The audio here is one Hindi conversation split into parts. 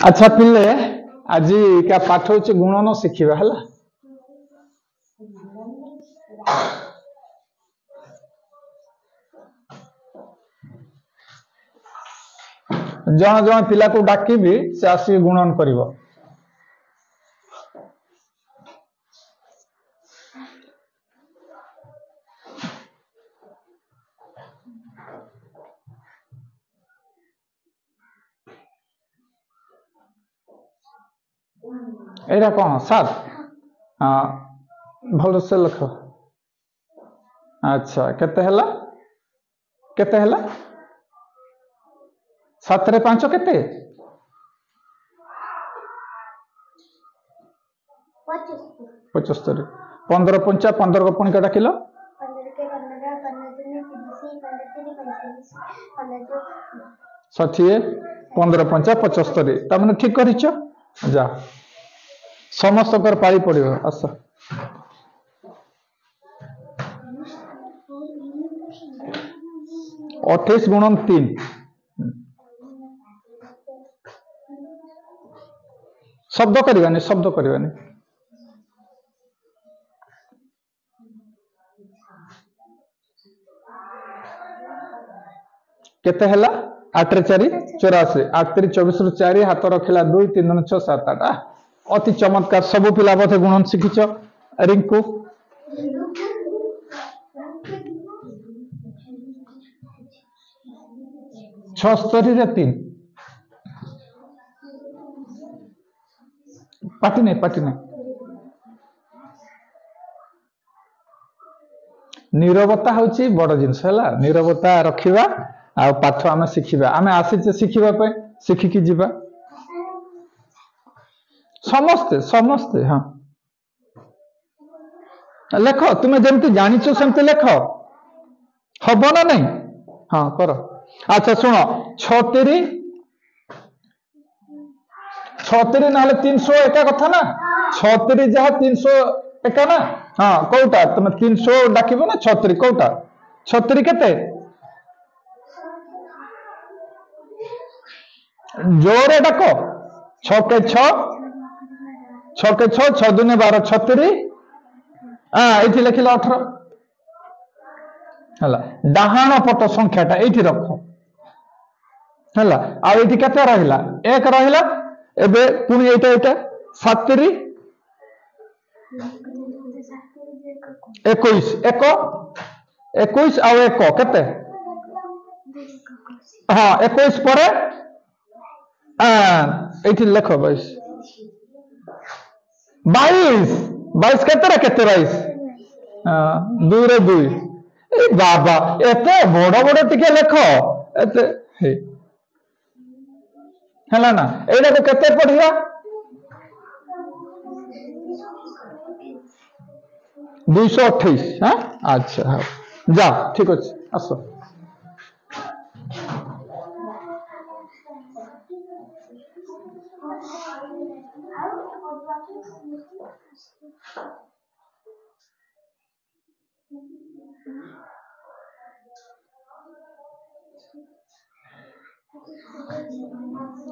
अच्छा पिले आज क्या पाठ हो गुणन शिखा है जन जन पिला को डाकिबी से आसिक गुणन करिवो। एरा कौन 7 हाँ भल से लिख। अच्छा केते हला 7 रे 5 केते 75 15 5 15 को पुणी केटा किलो 60 15 5 75 तमने ठीक करिछ जा समस्त कर पाई पड़ियो आस 28 गुणन 3 शब्द करवानी केते हला 8 रे 4 84 8 3 24 रु 4 हाथ रखिला 2 3 9 6 7 8 अति चमत्कार सबु पिला बोधे गुणन शिखिछ रिंकू 76 रे 3 पाटी नहीं नीरवता होची बड़ जिनस है नीरवता रखिबा आ पाठ आम शिखिबा आम आसी शिखिबा पे शिखिकी जीवा समस्ते हाँ लेख तुम्हें जमती जानिଛ सेमती लेख हम ना नहीं हाँ कर। अच्छा सुन 76 ना 300 एका कथा ना 76 जहाँ 300 एका ना हाँ कौटा तुम 300 डाक ना 76 कौटा 76 केते जोरे डाक 6 के 6 6 दूने 12 76 हाँ ये लिखिल 18 है डाहाण पट संख्याटा ये रख है आईटी के रहा 1 रहा एबे पुणी एटा 7 21 आउ 1 केते हाँ 21 पर ये लिख 22 केते 22 2 रे 2 ए बाबा एते बड़ टिके लेख एते है ना एटा को केते पढ़िया 228 हाँ अच्छा हाँ जा ठीक अच्छे आस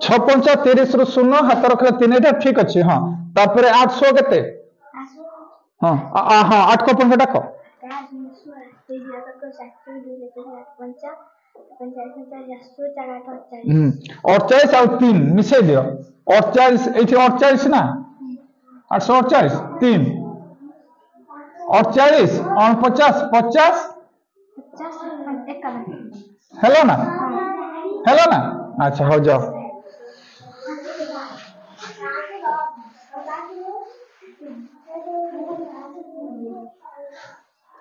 6 5 30 रु 0 हाथ रखला 3 एटा ठीक अच्छे हाँ तापर 800 केते हाँ हाँ 8 को 5 डाक 48 आउ 3 मिसे दियो 48 एठी 48 ना 848 3 48 49 50 हेलो ना अच्छा हो जाओ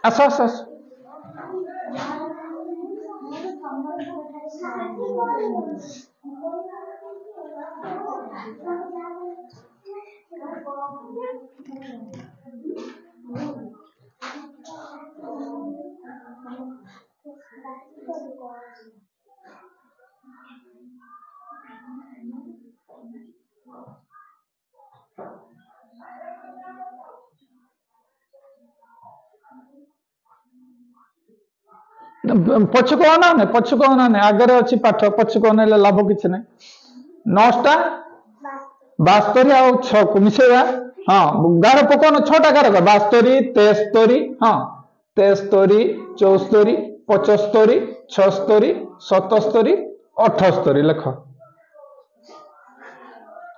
आस पछको ना आगे अच्छी पाठ पछको लाभ किसी ना 9टा ବାସ୍ତରୀ ଆଉ 6 କୁ ମିଶେଇବା। ହଁ ଗାର ପକାଉନ 6ଟା ଗାର 72 73 ହଁ 73 74 75 76 77 78 ଲେଖ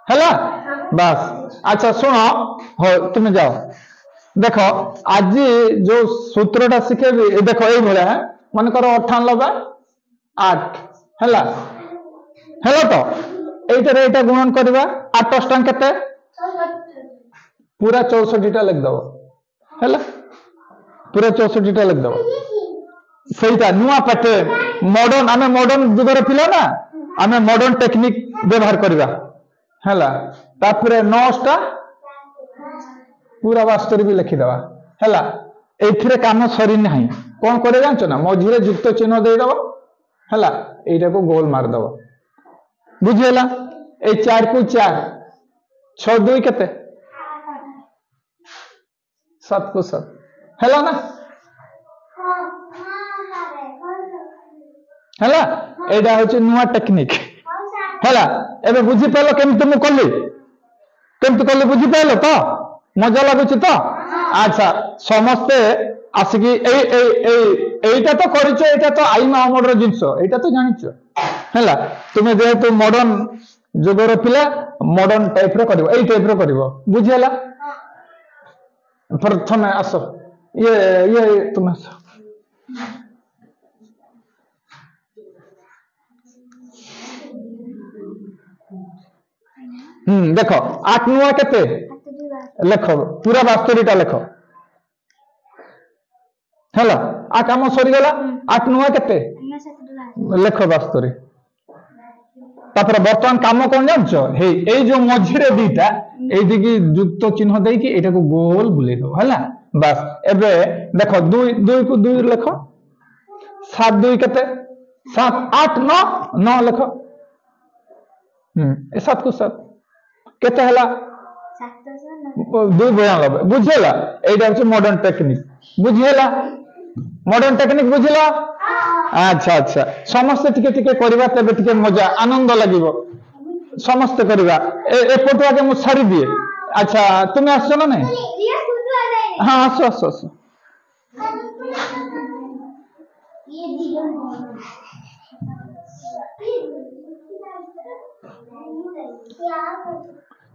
ହେଲା ବାସ୍। ଆଚ୍ଛା ଶୁଣ हो तुम जाओ देख आज जो सूत्रटा शिखेबी देख ये भाया मन कर 98/8 है तो এইটারে এইটা গুণন করিবা 8 টাং কেতে पूरा 64टा लिख दबो हैला पूरा 64टा लिख दबो ସେଇଟା नुआ पैटर्न मॉडर्न आमे मॉडर्न जुगर पिला ना आमे मॉडर्न टेक्निक व्यवहार करिवा हैला तापरे 9टा पूरा वास्तरी भी लिखि दबा हैला एथिरे काम सरी नाही कोन करे जानछो ना मझिरे युक्त चिन्ह दे दबो हैला एटा को गोल मार दबो बुझियला ए 4 को 4 6 2 केते 7 को 7 हैला ना हैला एटा होची नुवा टेक्निक हैला एबे बुझि पालो केमति मु कल्ली केमति कल्ली बुझि पालो तो मजा लागुची तो अच्छा समस्ते आसिकी एटा तो करिचो एटा तो आई मोहम्मद रो जिंसो एटा तो जानिचो हैला तुमे जेहेतु मॉडर्न जुगर पिला मॉडर्न टाइप रो करिवो एई टाइप रो करिवो बुझियला प्रथमे आसो ये तुम आसो देखो 8 नुआ केते लेखो पूरा 72टा लेखो हैला आ काम सरी गला 8 नुआ केते लेखो 72 तापर वर्तमान काम कोन जानछो हे ए जो मझिरे दीटा ए दिकी युक्त चिन्ह देई कि एटा को गोल बुले दो हैला बस एबे देखो 2 को 2 लेखो 7 2 केते 7 8 9 9 लेखो ए 7 को 7 केते हला 2 92 बुझियला एटा होची मॉडर्न टेक्निक बुझियला मॉडर्न टेक्निक बुझिला अच्छा अच्छा समस्त टिके टिके करबा तबे टिके मजा आनंद लागिवो समस्त करबा ए फोटो आगे मु सारी दिए अच्छा तुम आसो ना नहीं हां आसो आसो आसो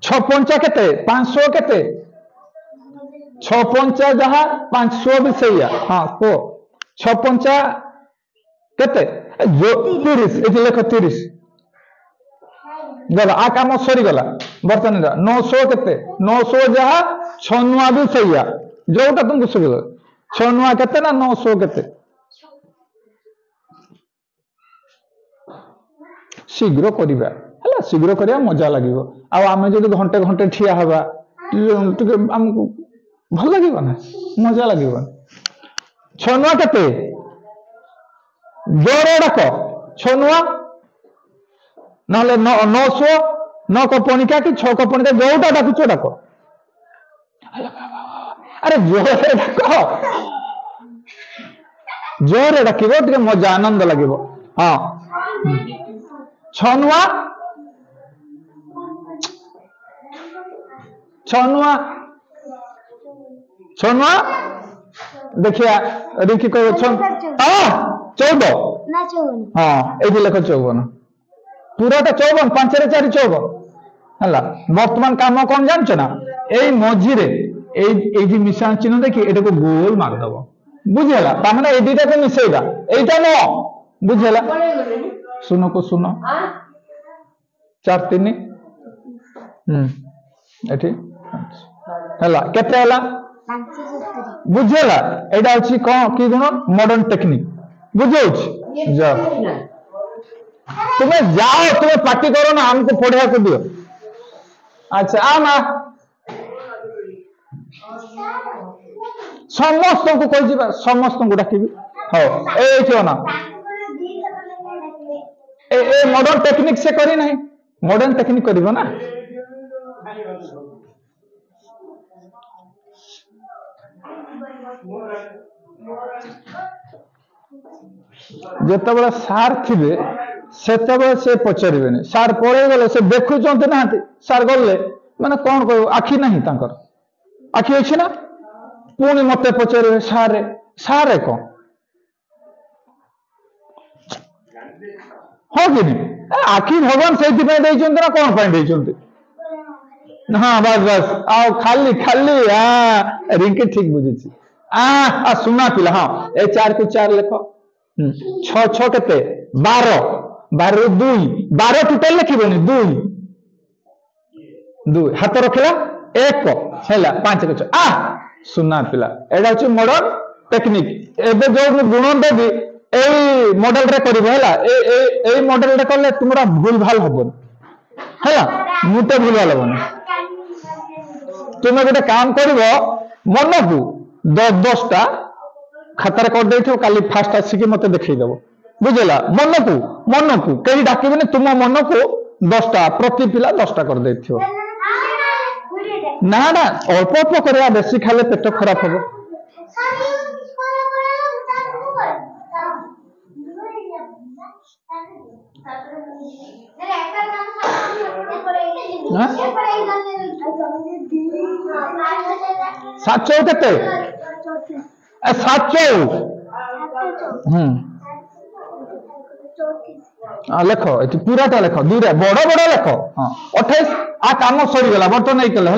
छ पंचा केते 500 केते 6 पंचा जहा 500 भी सही है हां को 6 पंचा केते जो 30 एति लेख 30 गला आ काम सरी गला बर्तन 900 केते 900 जहा 6 नुआ भी सही है जोटा तुमको सुबिल 6 नुआ केते ना 900 केते शीघ्र करिबा हला शीघ्र करिया मजा लागिवो आ आमे जदि घंटे घंटे ठिया हबा टिके हमको भल लागिवो ना मजा लागिवो 6 नुआ केते जोरे डाको 6 नुआ नहले 900 9 को पणिका कि 6 को पणिका जोटा डाकुचो डाको अरे जोरे डाकिबो टिके मजा आनंद लागिवो हां 6 नुआ 6 नुआ देखिया रिंकी को 14 ना 54 हां एथि लेख 54 पूरा तो 54 5 रे 4 54 हला वर्तमान काम कोन जानछ ना एई मझिरे एई जे मिशान चिन्ह देखि एटा को गोल मार दबो बुझियला ता माने ए दुटा को मिसेइबा एटा न बुझियला सुनो को सुनो 4 3 एठी हला केते हला बुझियला एटा अछि को की गुण मॉडर्न टेक्निक बुझौछ जाओ तुम्हें जाओ तुम्हें पार्टी करो ना हमको पढ़िया को दियो अच्छा आ ना समस्त को कह जीवा समस्त को डाकिबी हो ए थियो ना ए मॉडर्न टेक्निक से करी नहीं मॉडर्न टेक्निक करिवो ना जिते सार थे से पचारे सार पड़े गले से देखुं ना सार गले मैंने कौन कह आखि ना आखि अच्छी ना पुणी मत पचारे सारे सारे कौन हाँ कि नहीं आखि भगवान से ना कौन पाई हाँ बस बस आओ खाली खाली हाँ रिंकी ठीक बुझी सुना पिला हाँ ए 4 को 4 लिख 6 6 केते 12 12 2 12 टोटल लिखिबनी 2 हाथ रखला 1 हैला 5 को 6 सुना पिला एडा होची मॉडर्न टेक्निक एबे जो गुण देबी ए मॉडल रे करिबो हैला ए मॉडल रे करले तुमरा भूल भाल हबन हैला मुते भूल भाल हबन तुम्हें गोटे काम कर मन को 10 खातार कर दे काली फास्ट आसिक मत देखईदेव बुझेगा मन को कहीं डाकबे तुम मन को 10 प्रति पिला 10 कर दे ना ना अल्प अल्प करवा बेसी खाले पेट खराब हम सात के 7 लेख ये पूराटा लेख दूर बड़ बड़ लेख 28 आ काम सरीगला बर्तन नहीं कले है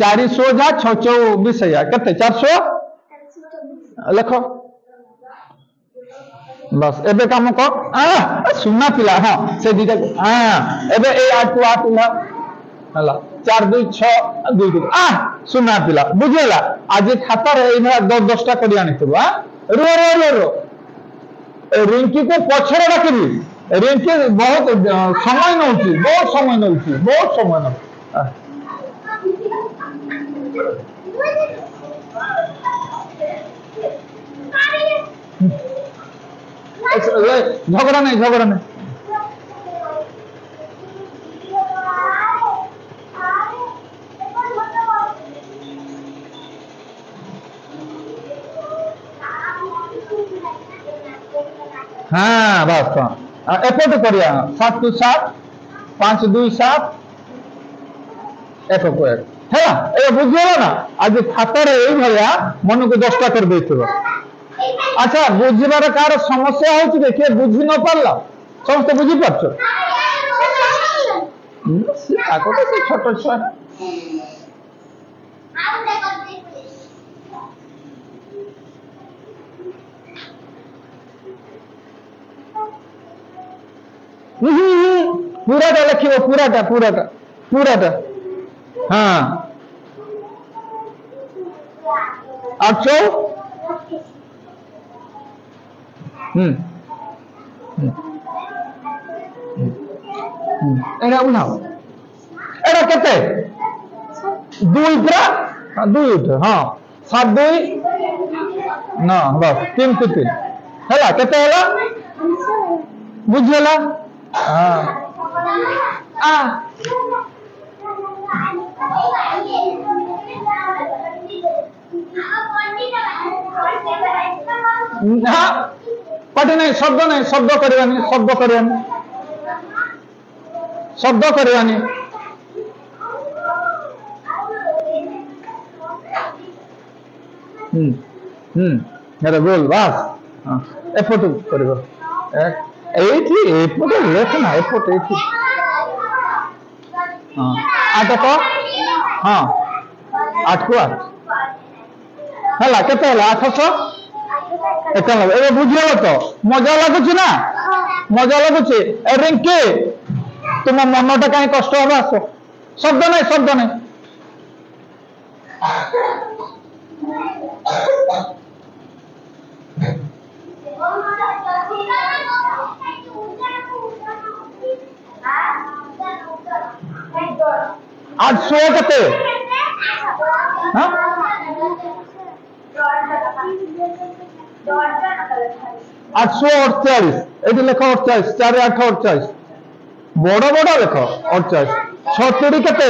400 जा 624 के 400 लेख बस एबे काम कर सुना पिला हाँ से दीटा एबे ए 8 को 8 हला 4 2 6 2 सुना पिला बुझेला आज खाता रे 10 कर आनिथबो रो रो रो रो रिंकी को पछरे डाकबी रिंकी बहुत समय नउची बहुत समय नउ झगड़ा नहीं हाँ बस हाँ एपट करिया 7 2 7 5 2 7 एक है ए बुझेगा ना आज खातर ये मन को 10 कर दे अच्छा बुझार कार समस्या हो देखिए बुझी न पारा समस्त बुझी पार्छ छोट छुआ पूराटा लिखिबो पूराटा हाँ 800 एड़ा उठाओ एड़ा केते 2 पूरा 2 उठे हाँ 7 2 ना बस 3 को 3 हैला केते हैला बुझला पटे नहीं शब्द करवानी मेरा बोल बस एफोर्ट करिवो एपटे लेख ना एपटे आठ को हाँ 8 को 8 है केते 891 ए बुझल तो मजा लगुच ना मजा लगुच रिंकी तुम मनटा कहीं कष्ट हम आस शब्द नहीं आज 100 कते 848 ये लेख 48 4 8 48 बड़ लेख 48 70 केते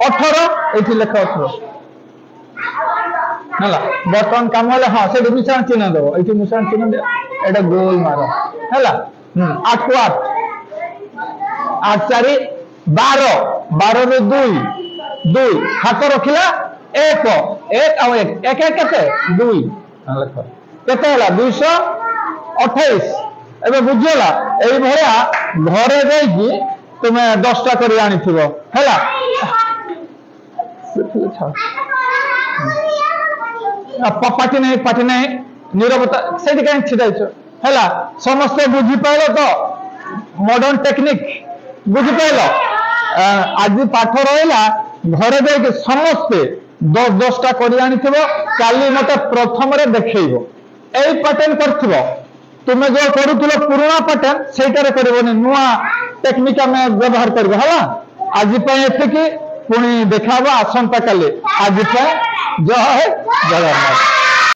18 ये लेख 18 है बटन काम हेले हाँ से मिश्रण चिन्ह देव ये मिश्रण चिन्ह दे एटा गोल मार है 8 को 8 8 4 12 12 रे 2 2 हाथ रखिला 1 1 आ 1 1 1 केते 2 लेख केते हला 228 एबे बुझिला एई भया घरे जाई तुम 10टा करी आनी थिबो हैला पाटी नहीं नीरवता से कहीं छिड़ा है समस्त बुझी पाइल तो मॉडर्न टेक्निक बुझी पाइल आज पाठ रहा घरे जाके समस्ते 10टा कर काली मत प्रथम देखब यही पैटर्न कर तुम्हें जो करूल पुराना पैटर्न से कर नुआ टेक्निक आम व्यवहार करवा है आज एतिकी पुणी देखा आसंता काली आज जय जगन्नाथ।